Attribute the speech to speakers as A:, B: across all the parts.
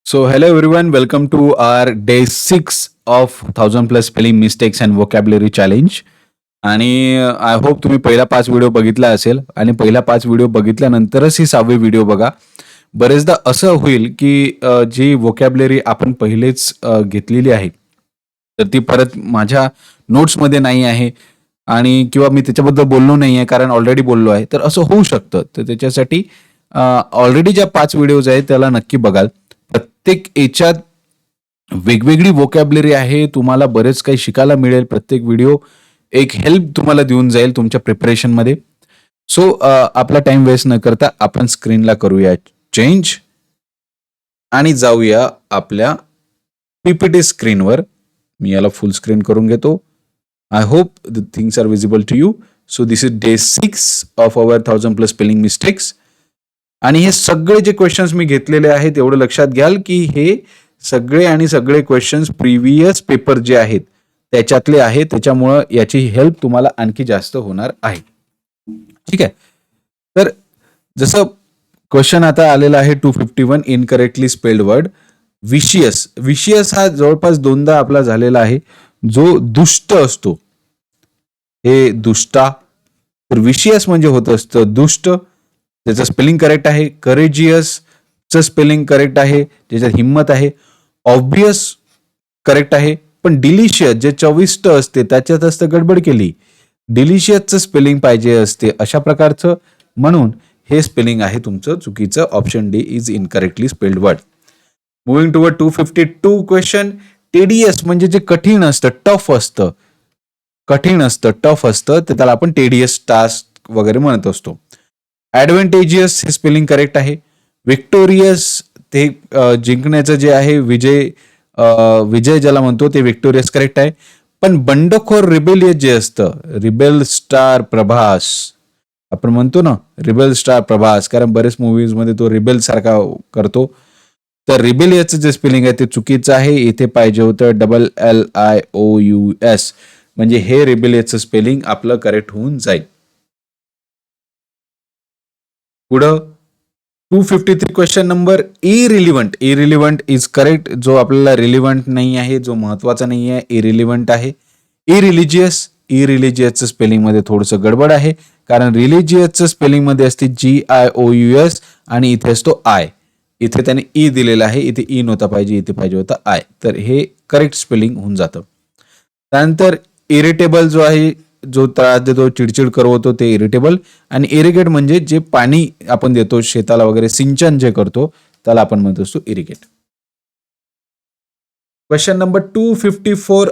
A: So, hello everyone, welcome to our day 6 of 1000 plus spelling mistakes and vocabulary challenge. आणि I hope तुम्ही पहिला 5 video बघितला असेल आणि पहिला 5 व्हिडिओ बघितल्यानंतरच ही 6वी व्हिडिओ बघा. बरेचदा असं होईल की जी व्होकॅब्युलरी आपण पहिलेच घेतलेली आहे, तर ती परत माझ्या नोट्समध्ये नाही आहे आणि किंवा मी त्याच्याबद्दल बोललो नाही आहे कारण ऑलरेडी बोललो आहे. तर असं होऊ शकतं. तर त्याच्यासाठी ऑलरेडी ज्या 5 व्हिडिओज आहेत त्याला नक्की बघाल. प्रत्येक याच्यात वेगवेगळी व्होकॅब्युलरी आहे. तुम्हाला बरेच काही शिकायला मिळेल. प्रत्येक व्हिडिओ एक हेल्प तुम्हाला देऊन जाईल तुमच्या प्रिपरेशनमध्ये. सो आपला टाइम वेस्ट न करता आपण स्क्रीनला करूया चेंज आणि जाऊया आपल्या पीपीटी स्क्रीनवर. मी याला फुल स्क्रीन करून घेतो. I hope the things are visible to you. So this is day 6 of our 1000 plus spelling mistakes. आणि हे सगळे जे क्वेश्चन्स मी घेतलेले आहेत एवढं लक्षात घ्याल की हे सगळे क्वेश्चन्स प्रिव्हियस पेपर जे आहेत त्याच्यातले आहेत. त्याच्यामुळं याची हेल्प तुम्हाला आणखी जास्त होणार आहे. ठीक आहे. तर जसं क्वेश्चन आता आलेला आहे 251 इनकरेक्टली स्पेल्ड वर्ड. विशियस हा जवळपास 2दा आपला झालेला आहे. जो दुष्ट असतो हे दुष्टा, तर विशियस म्हणजे होत असतं दुष्ट. त्याचं स्पेलिंग करेक्ट आहे. करेजियसचं स्पेलिंग करेक्ट आहे, ज्याच्यात हिंमत आहे. ऑब्वियस करेक्ट आहे, पण डिलिशियस जे चविष्ट असते त्याच्यात असतं गडबड केली. डिलिशियसचं स्पेलिंग पाहिजे असते अशा प्रकारचं, म्हणून हे स्पेलिंग आहे तुमचं चुकीचं. Option D is incorrectly spelled word. Moving toward 252 question. Tedious म्हणजे जे कठीण असतं, टफ असतं, टफ असतं, तर त्याला आपण टेडियस टास्क वगैरे म्हणत असतो. ॲडव्हान्टेजियस हे स्पेलिंग करेक्ट आहे. विक्टोरियस ते जिंकण्याचं जे आहे, विजय ज्याला म्हणतो ते विक्टोरियस करेक्ट आहे. पण बंडखोर रिबेलियस जे असतं, रिबेल स्टार प्रभास आपण म्हणतो ना, रिबेल स्टार प्रभास, कारण बरेच मूव्हीजमध्ये तो रिबेल सारखा करतो. तर रिबेलियसचं जे स्पेलिंग आहे ते चुकीचं आहे. इथे पाहिजे होतं LIOUS, म्हणजे हे रिबेलियसचं स्पेलिंग आपलं करेक्ट होऊन जाईल. पुढं 253 question number. Irrelevant is correct. जो आपल्याला रिलिव्हंट नाही आहे, जो महत्वाचा नाही आहे, इरिलिव्हंट आहे. इरिलिजियसचं स्पेलिंग मध्ये थोडंसं गडबड आहे, कारण रिलिजियसचं स्पेलिंग मध्ये असते GIOUS आणि इथे असतो आय. इथे त्याने ई दिलेला आहे, इथे ई नव्हता पाहिजे, इथे पाहिजे होता आय. तर हे करेक्ट स्पेलिंग होऊन जातं. त्यानंतर इरिटेबल जो आहे, जो त्रास देतो, चिडचिड करवतो, ते इरिटेबल. आणि इरिगेट म्हणजे जे पाणी आपण देतो शेताला वगैरे, सिंचन जे करतो त्याला आपण म्हणत असतो इरिगेट. Question number 254.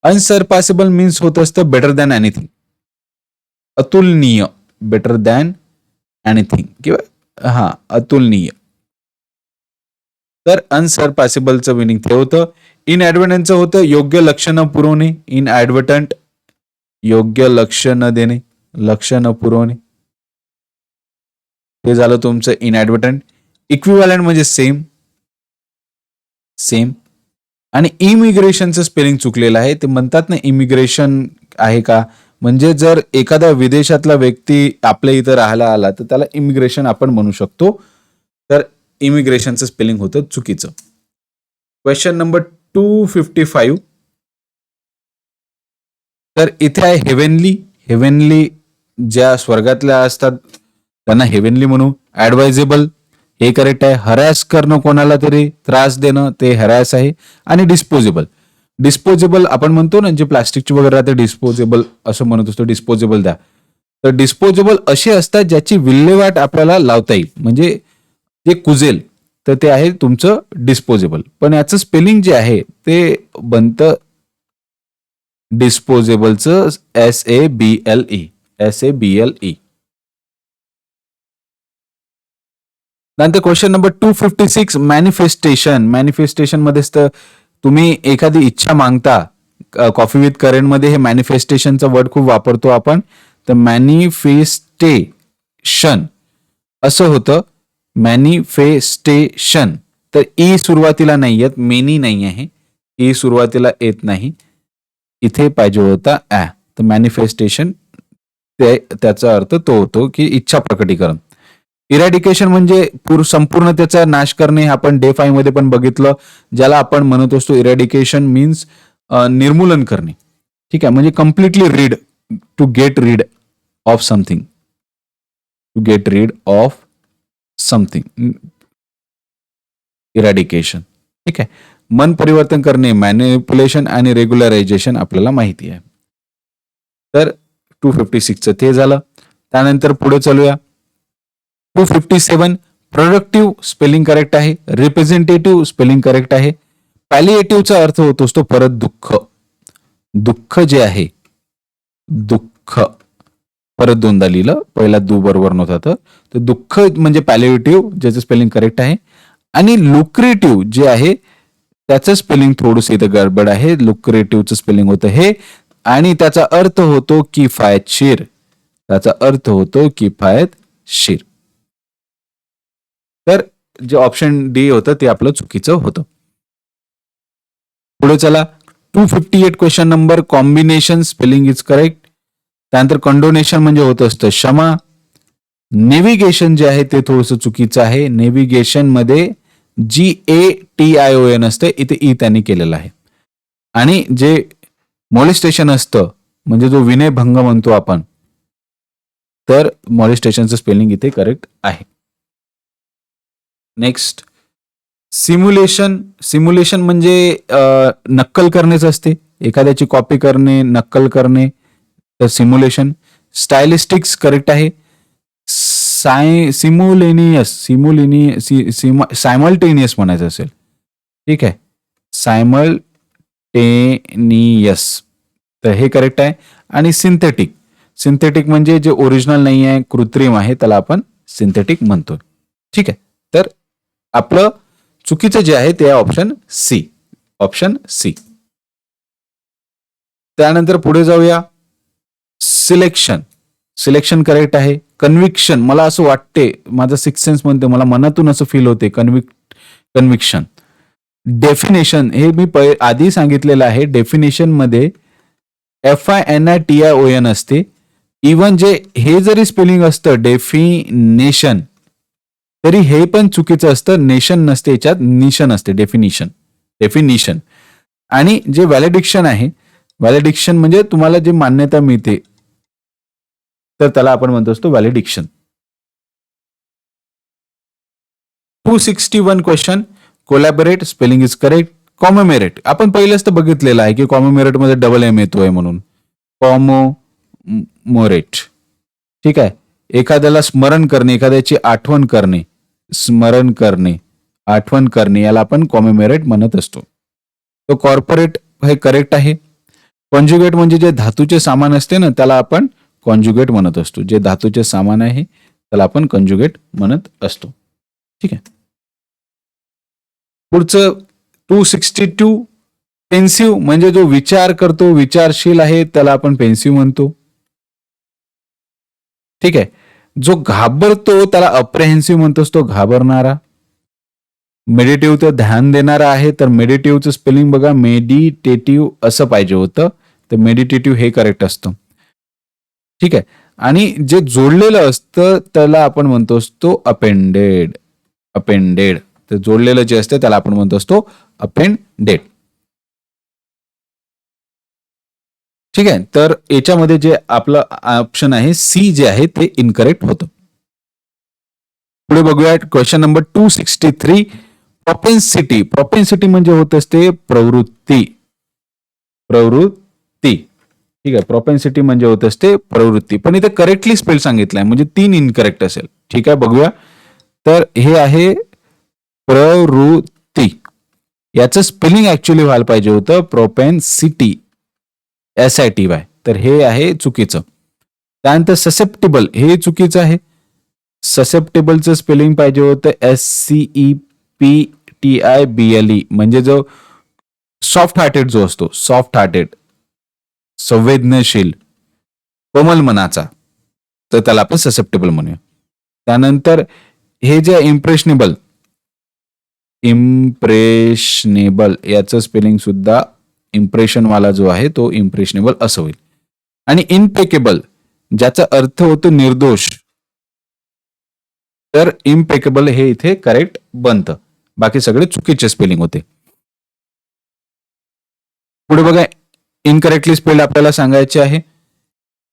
A: अनसरपासेबल मीन्स होत असतं बेटर दॅन एनिथिंग, अतुलनीय, बेटर दॅन एनिथिंग किंवा अतुलनीय. तर अनसरपासेबलचं मिनिंग ते होतं. इनॲडव्हर्टंटचं होतं योग्य लक्षणं पुरवणे. इनॲडव्हर्टंट योग्य लक्ष न देणे, लक्ष न पुरवणे, हे झालं तुमचं इनॲडव्हर्टंट. इक्विव्हॅलंट म्हणजे सेम. आणि इमिग्रेशनचं स्पेलिंग चुकलेलं आहे. ते म्हणतात ना इमिग्रेशन आहे का, म्हणजे जर एखादा विदेशातला व्यक्ती आपल्या इथं राहायला आला तर त्याला इमिग्रेशन आपण म्हणू शकतो. तर इमिग्रेशनचं स्पेलिंग होतं चुकीचं. Question number 255. तर इथे आहे हेव्हेनली ज्या स्वर्गातल्या असतात त्यांना हेव्हेनली म्हणू. ॲडवायझेबल हे करेक्ट आहे. हरॅस करणं, कोणाला तरी त्रास देणं, ते हरॅस आहे. आणि डिस्पोजेबल आपण म्हणतो ना, जे प्लास्टिकचे वगैरे राहते डिस्पोजेबल असं म्हणत असतो, डिस्पोजेबल द्या. तर डिस्पोजेबल असे असतात ज्याची विल्हेवाट आपल्याला लावता येईल, म्हणजे जे कुजेल, तर ते आहे तुमचं डिस्पोजेबल. पण याचं स्पेलिंग जे आहे ते बनतं डिस्पोजेबलचं SABLE. नंतर क्वेश्चन नंबर 256. मॅनिफेस्टेशन मध्येच तर तुम्ही एखादी इच्छा मागता. कॉफी विथ करेंट मध्ये हे मॅनिफेस्टेशनचा वर्ड खूप वापरतो आपण. तर मॅनिफेस्टेशन असं होतं, मॅनिफेस्टेशन. तर ई सुरुवातीला नाही येत, मेनी नाही आहे, ई सुरुवातीला येत नाही, इथे पाहिजे होता ॲ. तर मॅनिफेस्टेशन त्याचा अर्थ तो होतो की इच्छा प्रकटीकरण. इरॅडिकेशन म्हणजे संपूर्ण त्याचा नाश करणे. आपण डे 5 मध्ये पण बघितलं, ज्याला आपण म्हणत असतो इरॅडिकेशन मीन्स निर्मूलन करणे. ठीक आहे, म्हणजे completely rid, to get rid of something, to get rid of something, eradication. ठीक आहे, मन परिवर्तन करणे, मॅनिप्युलेशन आणि रेग्युलरायझेशन आपल्याला माहिती आहे. तर 256चं ते झालं. त्यानंतर पुढे चालूया. 257 प्रोडक्टिव्ह स्पेलिंग करेक्ट आहे, रिप्रेझेंटेटिव्ह स्पेलिंग करेक्ट आहे. पॅलिएटिव्हचा अर्थ होतो असतो परत दुःख. दुःख जे आहे, दुःख परत दोनदा लिहिलं, पहिला दु बरोबर नव्हता, तर दुःख म्हणजे पॅलिएटिव्ह, ज्याचं स्पेलिंग करेक्ट आहे. आणि लुक्रेटिव्ह जे आहे त्याचं स्पेलिंग थोडंसं इथं गडबड आहे. लुक्रेटिव्हचं स्पेलिंग होतं हे, आणि त्याचा अर्थ होतो किफायतशीर. त्याचा अर्थ होतो किफायतशीर. तर जे ऑप्शन डी होतं ते आपलं चुकीचं होतं. पुढे चला. 258 question number. Combination spelling is correct. त्यानंतर कंडोनेशन म्हणजे होत असतं क्षमा. नेव्हिगेशन जे आहे ते थोडंसं चुकीचं आहे. नेव्हिगेशन मध्ये GATION असते, इथे ई त्यांनी केलेलं आहे. आणि जे मॉलेस्टेशन असतं म्हणजे जो विनयभंग म्हणतो आपण, तर मॉलेस्टेशनचं स्पेलिंग इथे करेक्ट आहे. Next, simulation. सिम्युलेशन म्हणजे नक्कल करण्याचं असते, एखाद्याची कॉपी करणे, नक्कल करणे, तर सिम्युलेशन. स्टायलिस्टिक्स करेक्ट आहे. सायमल्टेनियस म्हणायचं असेल. ठीक आहे, सायमल्टेनियस, तर हे करेक्ट आहे. आणि सिंथेटिक. सिंथेटिक म्हणजे जे ओरिजिनल नाही आहे, कृत्रिम आहे, त्याला आपण सिंथेटिक म्हणतो. ठीक आहे, तर आपलं चुकीचं जे आहे ते ऑप्शन सी. Option C. त्यानंतर पुढे जाऊया. सिलेक्शन. सिलेक्शन करेक्ट आहे. कन्व्हिक्शन, मला असं वाटते, माझा सिक्स सेन्स म्हणते, मला मनातून असं फील होते, कन्व्हिक्शन. डेफिनेशन हे मी आधी सांगितलेलं आहे. डेफिनेशन मध्ये FINITION असते. इवन जे हे जरी स्पेलिंग असतं डेफिनेशन, तरी हे पण चुकीचं असतं. नेशन नसते याच्यात, निशन असते. डेफिनिशन. आणि जे व्हॅलिडिक्शन आहे, व्हॅलिडिक्शन म्हणजे तुम्हाला जे मान्यता मिळते, तर त्याला आपण म्हणतो असतो व्हॅलिडिक्शन. 261 question. Collaborate spelling is correct. Commemorate आपण पहिलेच तर बघितलेलं आहे की कॉमेमोरेट मध्ये डबल एम येतोय म्हणून. कॉमोमोरेट. ठीक आहे, एखाद्याला स्मरण करणे, एखाद्याची आठवण करणे, स्मरण करणे, आठवण करणे, याला आपण कॉमेमोरेट म्हणत असतो. तो कॉर्पोरेट हे करेक्ट आहे. कॉन्जुगेट म्हणजे जे धातूचे सामान असते ना, त्याला आपण कॉन्जुगेट म्हणत असतो. जे धातूचे सामान आहे त्याला आपण कॉन्जुगेट म्हणत असतो. ठीक आहे, पुढचं 262. पेन्सिव्ह म्हणजे जो विचार करतो, विचारशील आहे, त्याला आपण पेन्सिव्ह म्हणतो. ठीक आहे, जो घाबरतो त्याला अप्रेहेन्सिव्ह म्हणतो असतो, घाबरणारा. मेडिटेटिव्ह तर ध्यान देणारा आहे, तर मेडिटेटिव्हचं स्पेलिंग बघा, मेडिटेटिव्ह असं पाहिजे होतं, तर मेडिटेटिव्ह हे करेक्ट असतं. ठीक आहे, आणि जे जोडलेलं असतं त्याला आपण म्हणतो असतो अपेंडेड. अपेंडेड, तर जोडलेलं जे असतं त्याला आपण म्हणतो असतो अपेंडेड. ठीक आहे, तर याच्यामध्ये जे आपलं ऑप्शन आहे सी जे आहे ते इनकरेक्ट होतं. पुढे बघूया क्वेश्चन नंबर 263. प्रोपेन्सिटी. प्रोपेन्सिटी म्हणजे होत असते प्रवृत्ती. प्रवृत्ती. ठीक आहे, प्रोपेन्सिटी म्हणजे होत असते प्रवृत्ती, पण इथे करेक्टली स्पेल सांगितलंय म्हणजे 3 इनकरेक्ट असेल. ठीक आहे, बघूया. तर हे आहे प्रवृत्ती. याचं स्पेलिंग ऍक्च्युअली व्हायला पाहिजे होतं प्रोपेन्सिटी, SITY, तर हे आहे चुकीचं. त्यानंतर ससेप्टेबल हे चुकीचं आहे. ससेप्टेबलचं स्पेलिंग पाहिजे होतं SCEPTIBLE, म्हणजे जो सॉफ्ट हार्टेड जो असतो, सॉफ्ट हार्टेड, संवेदनशील, कोमल मनाचा, तर त्याला आपण ससेप्टेबल म्हणूया. त्यानंतर हे जे इम्प्रेशनेबल, इम्प्रेशनेबल याचं स्पेलिंग सुद्धा इम्प्रेशन वाला जो आहे तो इम्प्रेशनेबल असं होईल. आणि इनपेकेबल ज्याचा अर्थ होतो निर्दोष, तर इम्पेकेबल हे इथे करेक्ट बनतं. बाकी सगळे चुकीचे स्पेलिंग होते. पुढे बघा, इनकरेक्टली स्पेल्ड आपल्याला सांगायचे आहे.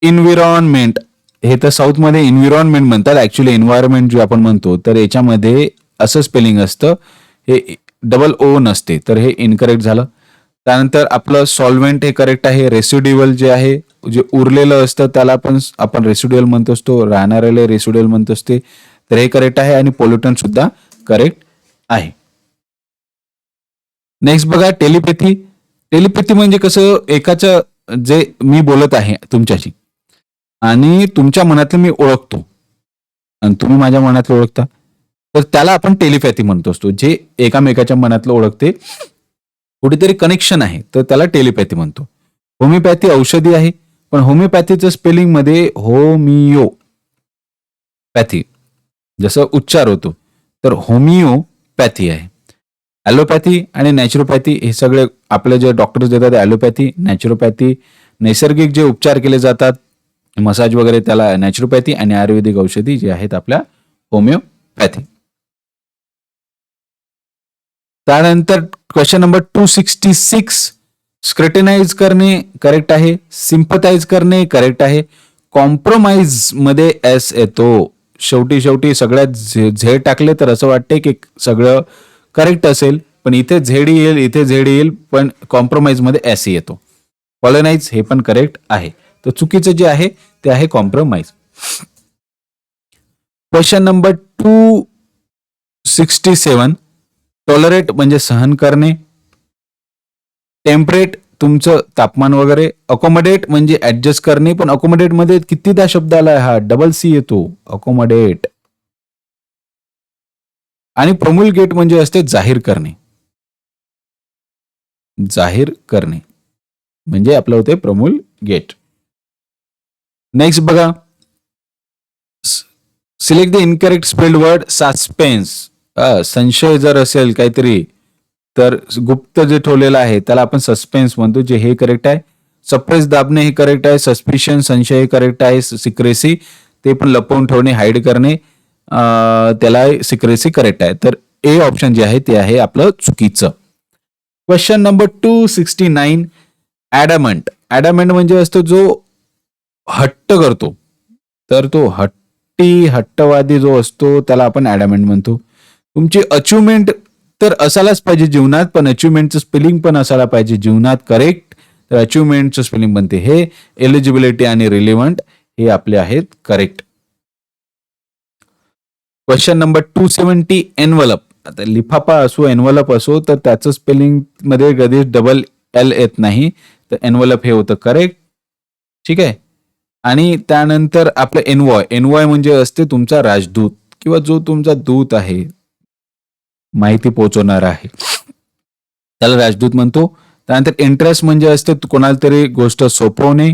A: इन्व्हिरॉन्मेंट, हे तर साऊथमध्ये इन्व्हिरॉन्मेंट म्हणतात, ऍक्च्युली एन्व्हायरमेंट जे आपण म्हणतो तर याच्यामध्ये असं स्पेलिंग असतं, हे डबल ओ नसते, तर हे इनकरेक्ट झालं. त्यानंतर आपलं सॉल्व्हेंट हे करेक्ट आहे. रेसिड्युअल जे आहे, जे उरलेलं असतं त्याला पण आपण रेसिड्युअल म्हणतो असतो, राहणाऱ्याला रेसिड्युअल म्हणतो असते, तर हे करेक्ट आहे. आणि पोल्युटंट सुद्धा करेक्ट आहे. नेक्स्ट बघा, टेलिपॅथी. टेलिपॅथी म्हणजे कसं, एकाचं जे मी बोलत आहे तुमच्याशी आणि तुमच्या मनातलं मी ओळखतो आणि तुम्ही माझ्या मनातलं ओळखता, तर त्याला आपण टेलिपॅथी म्हणतो असतो. जे एकामेकाच्या मनातलं ओळखते, कुठेतरी कनेक्शन आहे, तर त्याला टेलिपॅथी म्हणतो. होमिओपॅथी औषधी आहे, पण होमिओपॅथीचं स्पेलिंग मध्ये होमिओपॅथी जसं उच्चार होतो, तर होमिओपॅथी आहे. ॲलोपॅथी आणि नॅचरोपॅथी हे सगळे आपले जे डॉक्टर्स देतात, ॲलोपॅथी, नॅचरोपॅथी, नैसर्गिक जे उपचार केले जातात, मसाज वगैरे, त्याला नॅचरोपॅथी, आणि आयुर्वेदिक औषधी जे आहेत आपल्या होमिओपॅथी. त्यानंतर क्वेश्चन नंबर 266, स्क्रेटनाइज करणे करेक्ट आहे. सिम्पथाइज करणे करेक्ट आहे. कॉम्प्रोमाइज मध्ये एस येतो. शेवटी सगळ्यात झेड टाकले तर असं वाटते की सगळं करेक्ट असेल, पण इथे झेड येईल, इथे झेड येईल, पण कॉम्प्रोमाइज मध्ये एस येतो. कॉलोनाइज हे पण करेक्ट आहे. तर चुकीचं जे आहे ते आहे कॉम्प्रोमाइज. क्वेश्चन नंबर 267, टॉलरेट म्हणजे सहन करणे. टेम्परेट तुमचं तापमान वगैरे. अकोमोडेट म्हणजे ऍडजस्ट करणे, पण अकोमोडेट मध्ये कितीदा शब्द आलाय हा, डबल सी येतो, अकोमोडेट. आणि प्रोमुलगेट म्हणजे असते जाहीर करणे. जाहीर करणे म्हणजे आपलं होते प्रोमुलगेट. नेक्स्ट बघा, select the incorrect spelled word. Suspense, संशय जर असेल काहीतरी, तर गुप्त जे ठेवलेलं आहे त्याला आपण सस्पेन्स म्हणतो, जे हे करेक्ट आहे. सप्रेस दाबणे हे करेक्ट आहे. सस्पिशन संशय हे करेक्ट आहे. सिक्रेसी ते पण लपवून ठेवणे, हाईड करणे, त्याला सिक्रेसी करेक्ट आहे. तर ए ऑप्शन जे आहे ते आहे आपलं चुकीचं. Question number 269, ऍडॅमंट. ऍडॅमंट म्हणजे असतो जो हट्ट करतो, तर तो हट्टवादी जो असतो त्याला आपण ऍडॅमंट म्हणतो. तुमची अचिव्हमेंट तर असायलाच पाहिजे जीवनात, पण अचिव्हमेंटचं स्पेलिंग पण असायला पाहिजे जीवनात करेक्ट, तर अचिव्हमेंटचं स्पेलिंग बनते हे. एलिजिबिलिटी आणि रिलेव्हंट हे आपले आहेत करेक्ट. Question number 270, envelope. आता लिफाफा असो, एनवलप असो, तर त्याचं स्पेलिंग मध्ये कधीच डबल एल येत नाही, तर एनवलप हे होतं करेक्ट. ठीक आहे. आणि त्यानंतर आपलं एनवॉय म्हणजे असते तुमचा राजदूत, किंवा जो तुमचा दूत आहे, माहिती पोहोचवणारा आहे, त्याला राजदूत म्हणतो. त्यानंतर इंटरेस्ट म्हणजे असते कोणाला तरी गोष्ट सोपवणे.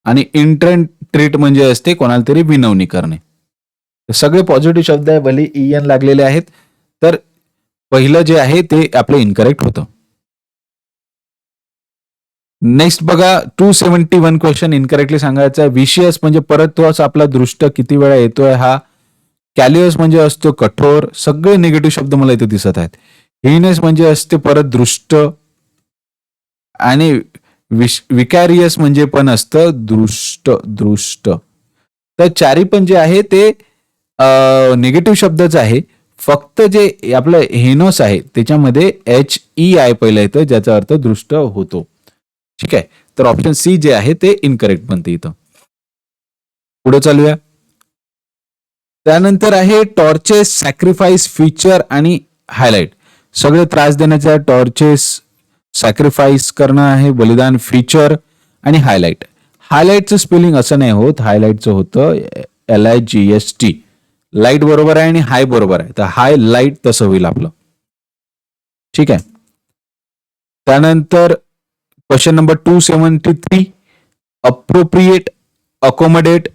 A: आणि ट्रीट म्हणजे असते कोणाला तरी विनवणी करणे. सगळे पॉझिटिव्ह शब्द आहे, भले EN लागलेले आहेत, तर पहिलं जे आहे ते आपलं इनकरेक्ट होतं. नेक्स्ट बघा, 271 क्वेश्चन इनकरेक्टली सांगायचा आहे. विशियस म्हणजे परत तोच आपला दृष्ट किती वेळा येतोय हा. कॅलियस म्हणजे असतो कठोर. सगळे निगेटिव्ह शब्द मला इथे दिसत आहेत. हिनेस म्हणजे असते परत दृष्ट. आणि विकॅरियस म्हणजे पण असतं दृष्ट. तर चारी पण जे आहे ते निगेटिव्ह शब्दच आहे. फक्त जे आपलं हेनोस आहे त्याच्यामध्ये HEI पहिलं येतं, ज्याचा अर्थ दृष्ट होतो. ठीक आहे. तर ऑप्शन सी जे आहे ते इनकरेक्ट बनते इथं. पुढे चालूया. त्यानंतर आहे टॉर्चेस, सॅक्रिफाईस, फीचर आणि हायलाइट. सगळे त्रास देण्याचा टॉर्चेस, सॅक्रिफाईस करणं आहे, बलिदान, फीचर आणि हायलाइट. हायलाइटचं स्पेलिंग असं नाही होत, हायलाइटचं होतं LIGHT. लाईट बरोबर आहे आणि हाय बरोबर आहे, तर हाय लाईट तसं होईल आपलं. ठीक आहे. त्यानंतर क्वेश्चन नंबर 273, अप्रोप्रिएट, अकोमोडेट.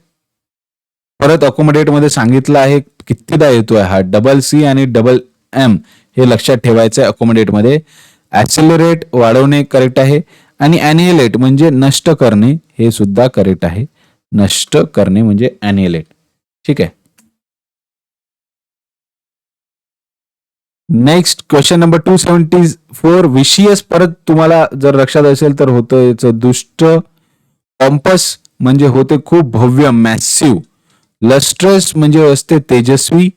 A: परत अकोमोडेट मध्ये सांगितलं आहे कितीदा येतोय हा, डबल सी आणि डबल M हे लक्षात ठेवायचं आहे अकोमोडेट मध्ये. ऍक्सेलरेट वाढवणे करेक्ट आहे. आणि अॅनिहिलेट म्हणजे नष्ट करणे हे सुद्धा करेक्ट आहे. नष्ट करणे म्हणजे अॅनिहिलेट. ठीक आहे. Next question number 274. विशियस परत तुम्हाला जर लक्षात असेल तर होतं याचं दुष्ट. पॉम्पस म्हणजे होते खूप भव्य, मॅसिव्ह. लस्ट्रस म्हणजे असते तेजस्वी.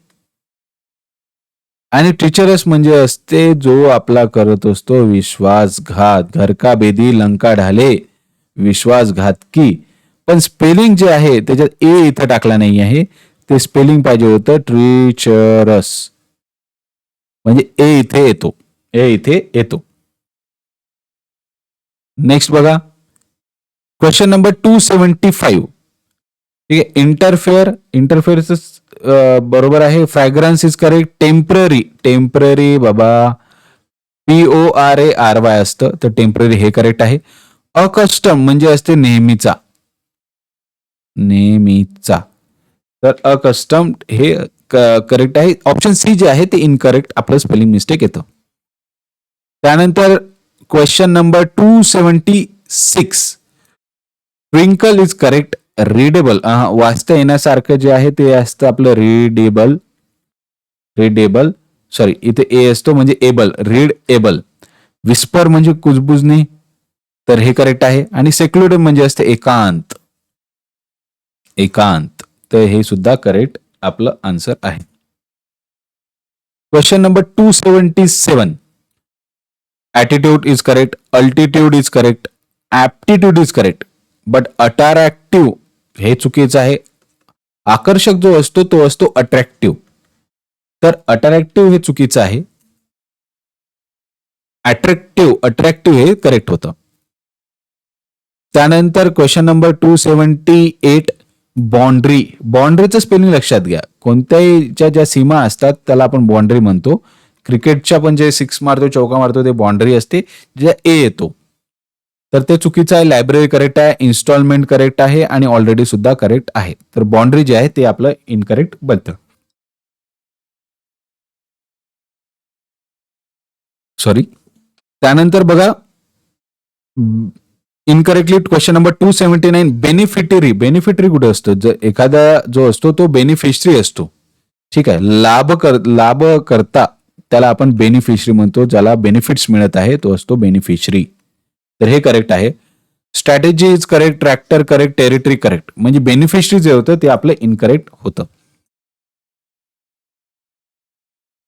A: आणि टीचरस म्हणजे असते जो आपला करत असतो विश्वासघात. घर का बेदी लंका ढाले, विश्वासघातकी. पण स्पेलिंग जे आहे त्याच्यात ए इथं टाकला नाही आहे, ते स्पेलिंग पाहिजे होतं ट्रीचरस. म्हणजे ए इथे येतो, ए इथे येतो. नेक्स्ट बघा क्वेश्चन नंबर 275. ठीक आहे. इंटरफेअरच बरोबर आहे. Fragrance is correct. Temporary, temporary बाबा PORARY असतं, तर टेम्पररी हे करेक्ट आहे. अकस्टम म्हणजे असते नेहमीचा, नेहमीचा. तर अकस्टम हे करेक्ट आहे. ऑप्शन सी जे आहे ते इनकरेक्ट, आपलं स्पेलिंग मिस्टेक येतं. त्यानंतर question number 276. Twinkle is correct. Readable वाचता येण्यासारखं जे आहे ते असतं आपलं रीडेबल. रीडेबल सॉरी इथे ए असतो म्हणजे एबल, रीड एबल. विस्पर म्हणजे कुजबुजणे, तर हे करेक्ट आहे. आणि सेक्युलर म्हणजे असते एकांत, एकांत. तर हे सुद्धा करेक्ट आपलं आन्सर आहे. Question number 277. Attitude is correct. Altitude is correct. Aptitude is correct. But attractive हे चुकीचं आहे. आकर्षक जो असतो तो असतो अट्रॅक्टिव्ह. तर अट्रॅक्टिव्ह हे चुकीचं आहे. अट्रॅक्टिव्ह हे करेक्ट होतं. त्यानंतर क्वेश्चन नंबर 278. बाउंड्री. बाउंड्रीचं स्पेलिंग लक्षात घ्या. कोणत्याही ज्या सीमा असतात त्याला आपण बाउंड्री म्हणतो. क्रिकेटच्या पण जे 6 मारतो, चौका मारतो ते बाउंड्री असते, ज्या ए येतो. तर ते चुकीचं आहे. लायब्ररी करेक्ट आहे. इन्स्टॉलमेंट करेक्ट आहे. आणि ऑलरेडी सुद्धा करेक्ट आहे. तर बाउंड्री जे आहे ते आपलं इनकरेक्ट बनतं. सॉरी. त्यानंतर बघा इनकरेक्टली क्वेश्चन नंबर 279. बेनिफिटरी. बेनिफिटरी कुठे असतो? जर एखादा जो असतो तो बेनिफिशरी असतो. ठीक आहे. लाभकर्ता त्याला आपण बेनिफिशरी म्हणतो. ज्याला बेनिफिट्स मिळत आहे तो असतो बेनिफिशरी. तर हे करेक्ट आहे. Strategy is correct. Tractor correct. Territory correct. म्हणजे बेनिफिशरी जे होतं ते आपलं इनकरेक्ट होतं.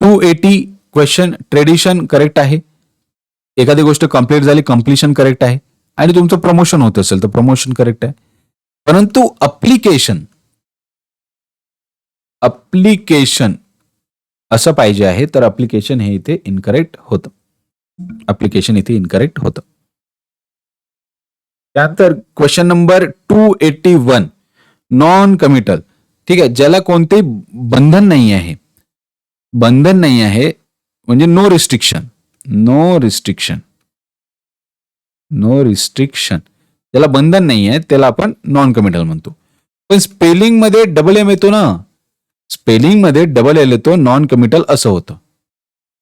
A: 280 क्वेश्चन. ट्रेडिशन करेक्ट आहे. एखादी गोष्ट कंप्लीट झाली, कंप्लिशन करेक्ट आहे. आणि तुमचं प्रमोशन होत असेल तर प्रमोशन करेक्ट आहे. परंतु अप्लिकेशन असं पाहिजे आहे, तर अप्लिकेशन हे इथे इनकरेक्ट होतं. अप्लिकेशन इथे इनकरेक्ट होतं. त्यानंतर क्वेश्चन नंबर 281. Non committal. ठीक आहे. ज्याला कोणतेही बंधन नाही आहे, बंधन नाही आहे म्हणजे no restriction, no restriction, no restriction. ज्याला बंधन नाही आहे त्याला आपण नॉन कमिटल म्हणतो. पण स्पेलिंग मध्ये डबल एम येतो ना, स्पेलिंग मध्ये डबल एल येतो, नॉन कमिटल असं होतं.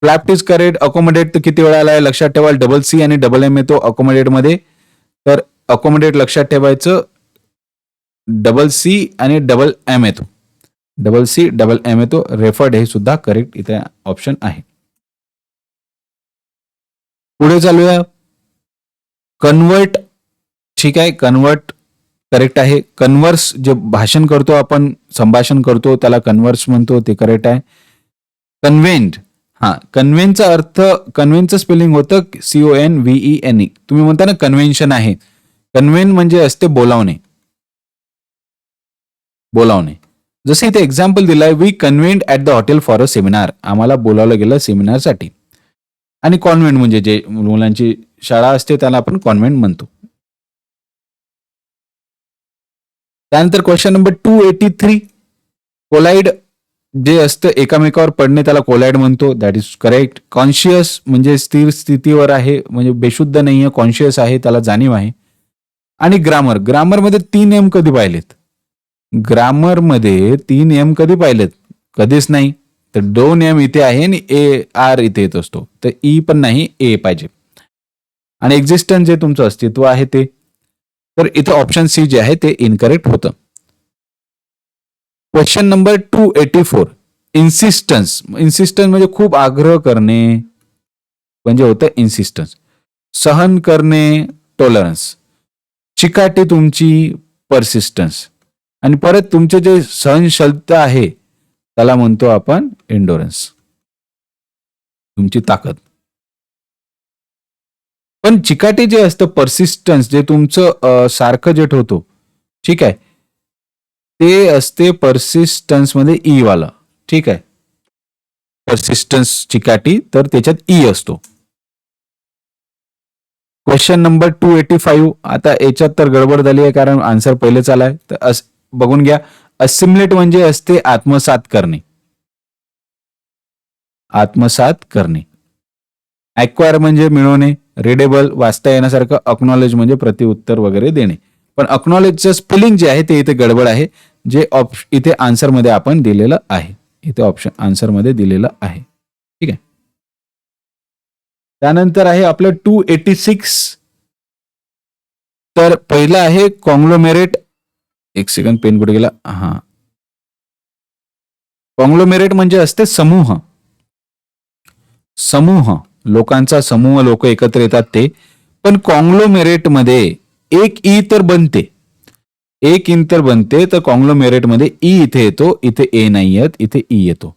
A: फ्लॅप्ट इज करेक्ट. अकोमोडेट तर किती वेळा आलाय लक्षात ठेवा. डबल सी आणि डबल एम येतो अकोमोडेट मध्ये. तर अकोमोडेट लक्षात ठेवायचं. डबल सी आणि डबल एम येतो. डबल सी डबल एम येतो. रेफर्ड हे सुद्धा करेक्ट इथे ऑप्शन आहे. पुढे चालूया. कन्वर्ट. ठीक आहे. कन्वर्ट करेक्ट आहे. कन्व्हर्स जे भाषण करतो आपण, संभाषण करतो त्याला कन्व्हर्स म्हणतो, ते करेक्ट आहे. कन्व्हेंट. कन्व्हेनचा अर्थ, कन्व्हेनचं स्पेलिंग होतं CONVENE. तुम्ही म्हणता ना कन्व्हेन्शन आहे. कन्व्हेन म्हणजे असते बोलावणे, बोलावणे. जसं इथे एक्झाम्पल दिलाय, we convened at the hotel for a seminar. आम्हाला बोलावलं गेलं सेमिनारसाठी. आणि कॉन्व्हेंट म्हणजे जे मुलांची शाळा असते त्याला आपण कॉन्व्हेंट म्हणतो. त्यानंतर क्वेश्चन नंबर 283. कोलाइड जे असतं एकामेकावर पडणे त्याला कोलाइड म्हणतो. That is correct. कॉन्शियस म्हणजे स्थिर स्थितीवर आहे, म्हणजे बेशुद्ध नाहीये, कॉन्शियस आहे, त्याला जाणीव आहे. आणि ग्रामर. ग्रामरमध्ये 3 नियम कधी पाहिलेत? ग्रामरमध्ये 3 नियम कधी पाहिलेत? कधीच नाही. तर 2 नियम इथे आहे आणि AR इथे येत असतो. तर ई पण नाही, ए पाहिजे. आणि एक्झिस्टन्स जे तुमचं अस्तित्व आहे ते. तर इथं ऑप्शन सी जे आहे ते इनकरेक्ट होतं. Question number 284. इन्सिस्टन्स म्हणजे खूप आग्रह करणे म्हणजे होतं इन्सिस्टन्स. सहन करणे टॉलरन्स. चिकाटी तुमची परसिस्टन्स. आणि परत तुमचे जे सहनशीलता आहे त्याला म्हणतो आपण एंडोरन्स, तुमची ताकद. पण चिकाटी जे असतं परसिस्टन्स, जे तुमचं सारखं जे ठेवतो, ठीक आहे, ते असते परसिस्टन्स मध्ये ई वाला. ठीक आहे, परसिस्टन्स चिकाटी, तर त्याच्यात ई असतो. Question number 285. आता याच्यात तर गडबड झाली आहे कारण आन्सर पहिलेच आलाय. तर बघून घ्या. असिम्युलेट म्हणजे असते आत्मसात करणे. आत्मसात करणे. ॲक्वायर म्हणजे मिळवणे. रीडेबल वाचता येण्यासारखं. अक्नॉलेज म्हणजे प्रतिउत्तर वगैरे देणे. पण अक्नॉलेजचं स्पेलिंग जे आहे ते इथे गडबड आहे, जे इथे आन्सर मध्ये आपण दिलेलं आहे. इथे ऑप्शन आन्सर मध्ये दिलेलं आहे. ठीक आहे. त्यानंतर आहे आपलं 286. तर पहिलं आहे कॉंग्लोमेरेट. एक सेकंड, पेन कुठे गेला? हा, कॉंग्लोमेरेट म्हणजे असते समूह. समूह, लोकांचा समूह, लोक एकत्र येतात ते. पण कॉंग्लोमेरेट मध्ये एक ई तर बनते, एक इन तर बनते. तर कॉंग्लोमेरेट मध्ये ई इथे येतो, इथे ए नाही येत, इथे ई येतो.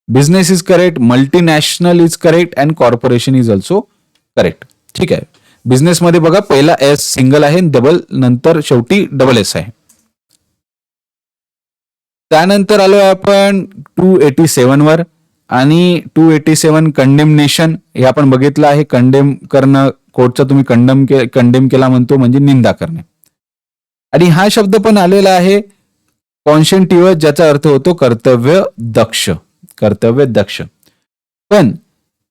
A: Business is correct, multinational is correct and corporation is also correct. ठीक आहे. बिझनेस मध्ये बघा पहिला एस सिंगल आहे, डबल नंतर शेवटी डबल एस आहे. त्यानंतर आलोय आपण 287 वर. आणि 287 कंडेमनेशन हे आपण बघितलं आहे. कंडेम करणं, कोर्टचा तुम्ही कंडेम केला म्हणतो म्हणजे निंदा करणे. आणि हा शब्द पण आलेला आहे कॉन्शेंटिव्हस, ज्याचा अर्थ होतो कर्तव्य दक्ष. कर्तव्य दक्ष. पण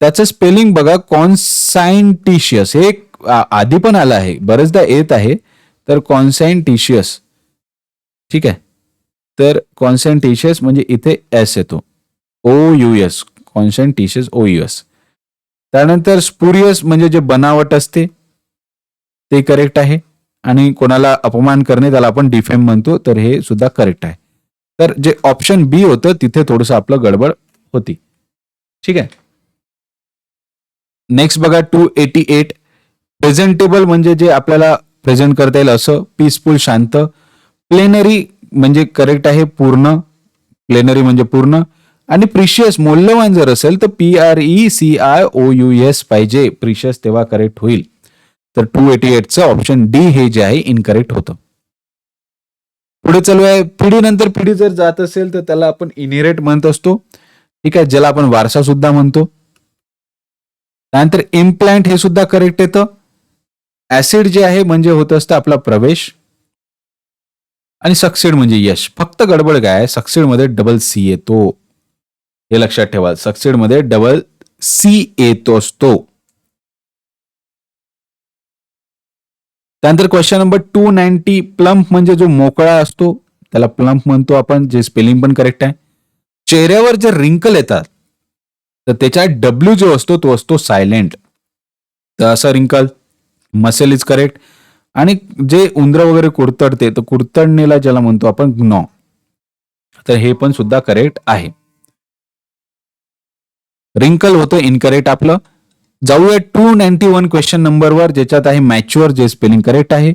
A: त्याचं स्पेलिंग बघा, कॉन्सायंटिशियस. हे आधी पण आलं आहे, बरेचदा येत आहे. तर कॉन्सायंटिशियस. ठीक आहे. तर कॉन्सेंटिशियस म्हणजे इथे एस येतो, OUS. कॉन्सेंटिशियस OUS. त्यानंतर स्पुरियस म्हणजे जे बनावट असते ते करेक्ट आहे. आणि कोणाला अपमान करणे त्याला आपण डिफेम म्हणतो, तर हे सुद्धा करेक्ट आहे. तर जे ऑप्शन बी होतं तिथे थोडंसं आपलं गडबड होती. ठीक आहे. नेक्स्ट बघा 288. प्रेझेंटेबल म्हणजे जे आपल्याला प्रेझेंट करता येईल असं. पीसफुल शांत. प्लेनरी म्हणजे करेक्ट आहे, पूर्ण. प्लेनरी म्हणजे पूर्ण. आणि प्रिशियस मौल्यवान जर असेल तर PRECIOUS पाहिजे, प्रिशियस, तेव्हा करेक्ट होईल. तर 288चं ऑप्शन डी हे जे आहे इनकरेक्ट होतं. पुढे चालू आहे पिढी नंतर पिढी जर जात असेल तर त्याला आपण इनहेरिट म्हणत असतो. ठीक आहे, ज्याला आपण वारसा सुद्धा म्हणतो. त्यानंतर इम्प्लांट हे सुद्धा करेक्ट येतं. ऍसिड जे आहे म्हणजे होत असतं आपला प्रवेश. आणि सक्सेड म्हणजे यश. फक्त गडबड काय आहे, सक्सेड मध्ये डबल सी येतो, हे लक्षात ठेवा. सक्सेड मध्ये डबल सी येतो असतो. त्यानंतर क्वेश्चन नंबर 290. प्लम्प म्हणजे जो मोकळा असतो त्याला प्लम्प म्हणतो आपण, जे स्पेलिंग पण करेक्ट आहे. चेहऱ्यावर जे रिंकल येतात तर त्याच्या डब्ल्यू जो असतो तो असतो सायलेंट. तर असा रिंकल. मसेल इज करेक्ट. आणि जे उंदर वगैरे कुरतडते तर कुरतडणीला ज्याला म्हणतो आपण ग्नॉ, तर हे पण सुद्धा करेक्ट आहे. रिंकल होतं इनकरेक्ट आपलं. जाऊया 291 क्वेश्चन नंबरवर, ज्याच्यात आहे मॅच्युअर, जे स्पेलिंग करेक्ट आहे.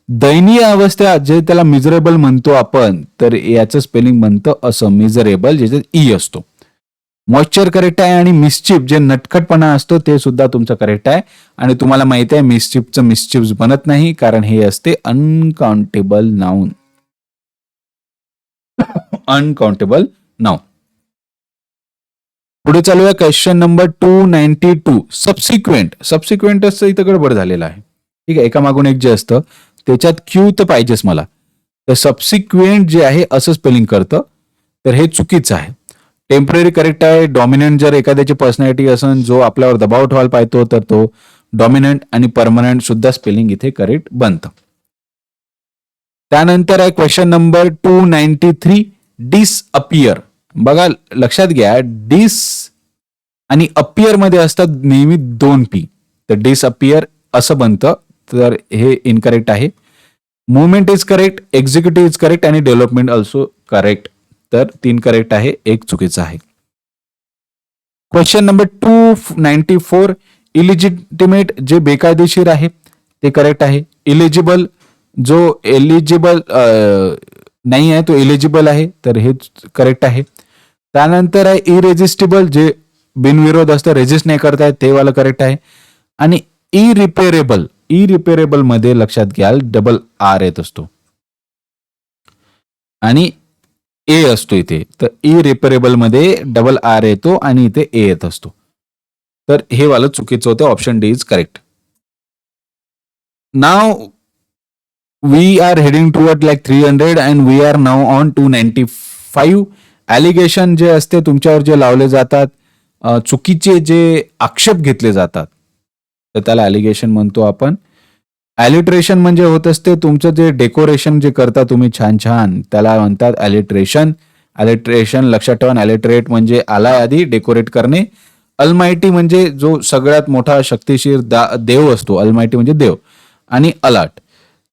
A: दयनीय अवस्था जे त्याला मिझरेबल म्हणतो आपण, तर याचं स्पेलिंग म्हणतं असं मिझरेबल, ज्याच्यात ई असतो. मॉइश्चर करेक्ट आहे. आणि मिसचिफ जे नटखटपणा असतो ते सुद्धा तुमचं करेक्ट आहे. आणि तुम्हाला माहिती आहे मिसचिफचं मिसचिफ बनत नाही, कारण हे असते अनकाउंटेबल नाउन. Uncountable noun. पुढे चालू आहे क्वेश्चन नंबर 292. सबसिक्वेंट असं इथं गडबड झालेलं आहे. ठीक आहे, एकामागून एक जे असतं त्याच्यात क्यू तर पाहिजेच मला. तर सबसिक्वेंट जे आहे असं स्पेलिंग करतं, तर हे चुकीचं आहे. टेम्पररी करेक्ट आहे. डॉमिनंट जर एखाद्याची पर्सनॅलिटी असेल जो आपल्यावर दबाव ठेवायला पाहतो तर तो डॉमिनंट. आणि परमनंट सुद्धा स्पेलिंग इथे करेक्ट बनतं. त्यानंतर आहे क्वेश्चन नंबर 293. डिसअपियर. बघा लक्षात घ्या, डिस आणि अपियर मध्ये असतात नेहमी 2 P. तर डिसअपियर असं बनतं, तर हे इनकरेक्ट आहे. Movement is correct, executive is correct आणि डेव्हलपमेंट ऑल्सो करेक्ट. तर 3 करेक्ट आहे, एक चुकीचं आहे. क्वेश्चन नंबर 294, इलिजिटिमेट जे बेकायदेशीर आहे ते करेक्ट आहे. इलिजिबल जो एलिजिबल नाही आहे तो एलिजिबल आहे, तर हे करेक्ट आहे. त्यानंतर आहे इरेजिस्टिबल जे बिनविरोध असतं, रेजिस्ट नाही करतायत ते वाला करेक्ट आहे. आणि इरिपेरेबल, इरिपेरेबल मध्ये लक्षात घ्याल डबल आर येत असतो आणि ए असतो इथे, तर इरिपेरेबल मध्ये डबल आर येतो आणि इथे ए येत असतो. तर हे वाला चुकीचं होतं. Option D is correct. Now we are heading toward like 300 and we are now on 295. Allegation जे असते तुमच्यावर जे लावले जातात, चुकीचे जे आक्षेप घेतले जातात, तर त्याला ॲलिगेशन म्हणतो आपण. ॲलिट्रेशन म्हणजे होत असते तुमचं जे डेकोरेशन जे करता तुम्ही छान छान, त्याला म्हणतात ॲलिट्रेशन. ॲलिट्रेशन लक्षात ठेवा, ॲलिट्रेट म्हणजे आलाय आधी, डेकोरेट करणे. अल्मायटी म्हणजे जो सगळ्यात मोठा शक्तिशीर देव असतो, अल्मायटी म्हणजे देव. आणि अलर्ट,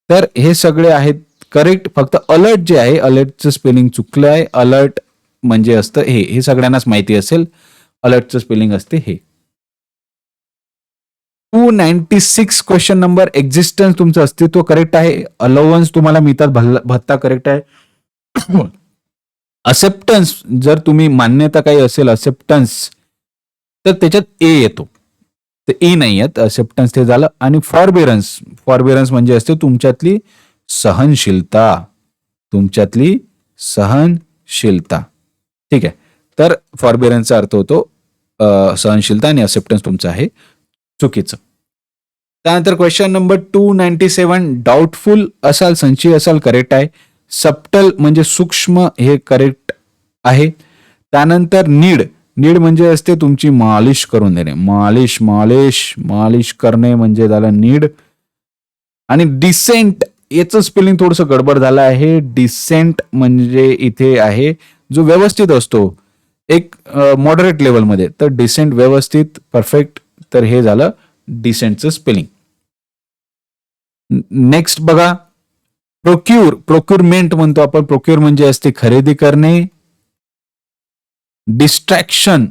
A: तर हे सगळे आहेत करेक्ट. फक्त अलर्ट जे आहे, अलर्टचं स्पेलिंग चुकलं आहे. अलर्ट म्हणजे असतं हे सगळ्यांनाच माहिती असेल. अलर्टचं स्पेलिंग असते हे. 296 क्वेश्चन नंबर, एक्झिस्टन्स तुमचं अस्तित्व करेक्ट आहे. अलाउन्स तुम्हाला मिळतात, भत्ता करेक्ट आहे. असेप्टन्स जर तुम्ही मान्यता काही असेल, असेप्टन्स, तर त्याच्यात ए येतो, तर ए नाही आहेत. असेप्टन्स ते झालं. आणि फॉरबिरन्स, फॉरबिरन्स म्हणजे असते तुमच्यातली सहनशीलता, तुमच्यातली सहनशीलता. ठीक आहे, तर फॉरबिरन्सचा अर्थ होतो सहनशीलता आणि असेप्टन्स तुमचं आहे चुकीचं. त्यानंतर क्वेश्चन नंबर 297, डाऊटफुल असाल, संशय असाल, करेक्ट आहे. सबटल म्हणजे सूक्ष्म, हे करेक्ट आहे. त्यानंतर नीड, नीड म्हणजे असते तुमची मालिश करून देणे, मालिश मालिश मालिश करणे म्हणजे झालं नीड. आणि डिसेंट, याचं स्पेलिंग थोडंसं गडबड झालं आहे. डिसेंट म्हणजे इथे आहे जो व्यवस्थित असतो एक मॉडरेट लेवलमध्ये, तर डिसेंट व्यवस्थित परफेक्ट, तर हे झालं डिसेंटचं स्पेलिंग. नेक्स्ट बघा, प्रोक्यूर, प्रोक्युरमेंट म्हणतो आपण. प्रोक्यूर म्हणजे असते खरेदी करणे. डिस्ट्रॅक्शन,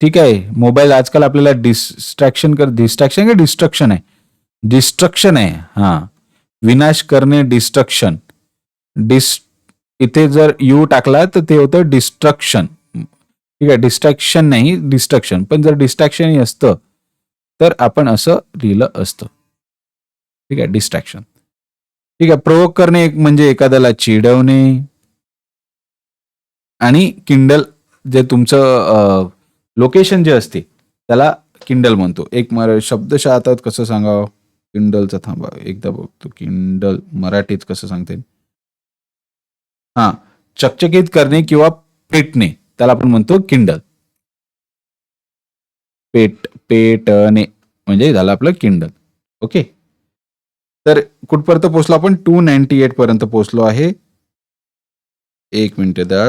A: ठीक आहे, मोबाईल आजकाल आपल्याला डिस्ट्रॅक्शन का डिस्ट्रक्शन आहे, डिस्ट्रक्शन आहे, हा, विनाश करणे, डिस्ट्रक्शन. इथे जर यू टाकला तर ते होतं डिस्ट्रक्शन. ठीक आहे, डिस्ट्रॅक्शन नाही, डिस्ट्रक्शन. पण जर डिस्ट्रॅक्शन असतं तर आपण असं लिहिलं असतं. ठीक आहे, डिस्ट्रॅक्शन. ठीक आहे, प्रोवोक करणे म्हणजे एखाद्याला चिडवणे. आणि किंडल जे तुमचं लोकेशन जे असते त्याला किंडल म्हणतो. एक शब्दशः आता कसं सांगावं किंडलचं, थांबा एकदा बघतो. किंडल मराठीत कसं सांगते, हा, चकचकीत करणे किंवा पेटणे, त्याला आपण म्हणतो किंडल. पेटणे म्हणजे झालं आपलं किंडल. ओके, तर कुठपर्यंत पोहोचलो आपण? 298 पर्यंत पोहोचलो आहे. एक मिनिट द्या.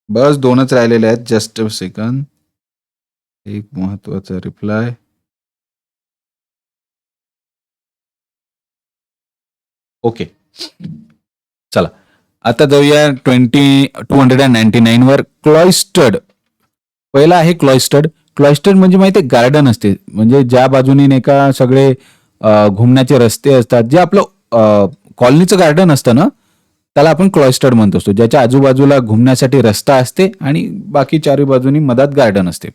A: बस 2च राहिलेले आहेत. जस्ट अ सेकंड, एक महत्वाचा रिप्लाय. ओके, चला आता जाऊया 299 वर. क्लॉइस्टर्ड, पहिला आहे क्लॉइस्टर्ड. क्लॉइस्टर्ड म्हणजे माहिती आहे, गार्डन असते, म्हणजे ज्या बाजूने नाही का सगळे घुमण्याचे रस्ते असतात, जे आपलं कॉलनीचं गार्डन असतं ना, त्याला आपण क्लॉइस्टर्ड म्हणत असतो. ज्याच्या आजूबाजूला घुमण्यासाठी रस्ता असते आणि बाकी चारी बाजूनी मधात गार्डन असते.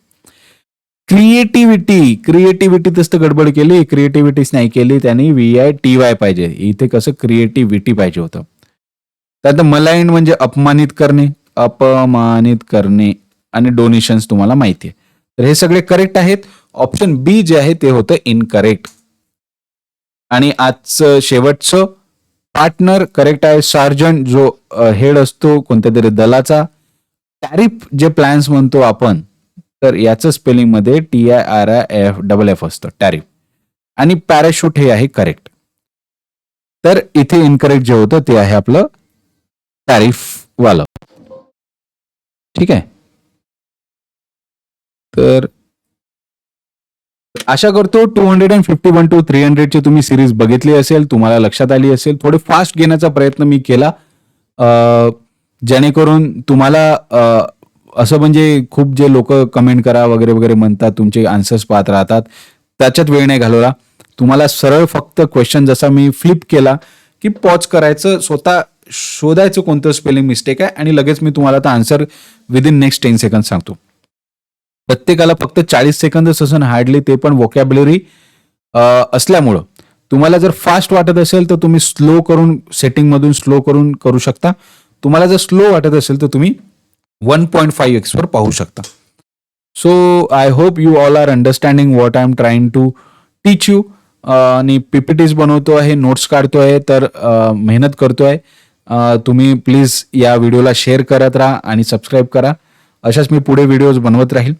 A: क्रिएटिव्हिटी, क्रिएटिव्हिटी तसं गडबड केली, क्रिएटिव्हिटीच नाही केली त्यांनी, VITY पाहिजे. इथे कसं क्रिएटिव्हिटी पाहिजे होतं. त्यात मलाइंड म्हणजे अपमानित करणे, अपमानित करणे. आणि डोनेशन्स तुम्हाला माहिती आहे, तर हे सगळे करेक्ट आहेत. ऑप्शन बी जे आहे ते होतं इनकरेक्ट. आणि आजचं शेवटचं, पार्टनर करेक्ट आहे. सार्जंट जो हेड असतो कोणत्या तरी दलाचा. टॅरिफ जे प्लॅन्स म्हणतो आपण, तर याचं स्पेलिंग मध्ये TIRIF असतं, टॅरिफ. आणि पॅराशूट हे आहे करेक्ट. तर इथे इनकरेक्ट जे होतं ते आहे आपलं टॅरिफ वालं. ठीक आहे, तर आशा करतो 251 to 300 ची तुम्ही सिरीज बघितली असेल, तुम्हाला लक्षात आली असेल. थोडे फास्ट घेण्याचा प्रयत्न मी केला. जेणेकरून तुम्हाला असं म्हणजे खूप जे लोक कमेंट करा वगैरे वगैरे म्हणतात, तुमचे आन्सर्स पाहत राहतात, त्याच्यात वेळ नाही घालवला. तुम्हाला सरळ फक्त क्वेश्चन जसा मी फ्लिप केला की पॉज करायचं, स्वतः शोधायचं कोणतं स्पेलिंग मिस्टेक आहे आणि लगेच मी तुम्हाला आन्सर विदिन नेक्स्ट 10 सेकंड सांगतो. प्रत्येकाला फक्त 40 सेकंदच असून हार्डली ते पण व्होकॅब्युलरी असल्यामुळं तुम्हाला जर फास्ट वाटत असेल तर तुम्ही स्लो करून सेटिंगमधून स्लो करून करू शकता. तुम्हाला जर स्लो वाटत असेल तर तुम्ही 1.5x वर पाहू शकता. So I hope you all are understanding what I am trying to teach you. आणि पीपीटीज बनवतो आहे, नोट्स काढतो आहे, तर मेहनत करतो आहे. तुम्ही प्लीज या व्हिडिओला शेअर करत राहा आणि सबस्क्राईब करा. अशाच मी पुढे व्हिडिओज बनवत राहील.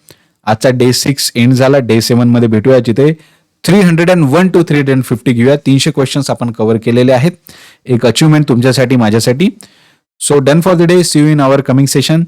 A: आजचा डे 6 एंड झाला. डे 7 मध्ये भेटूया, जिथे 301 to 350 घेऊया. 300 क्वेश्चन्स आपण कव्हर केलेले आहेत. एक अचिव्हमेंट तुमच्यासाठी, माझ्यासाठी. So done for the day. See you in our coming session.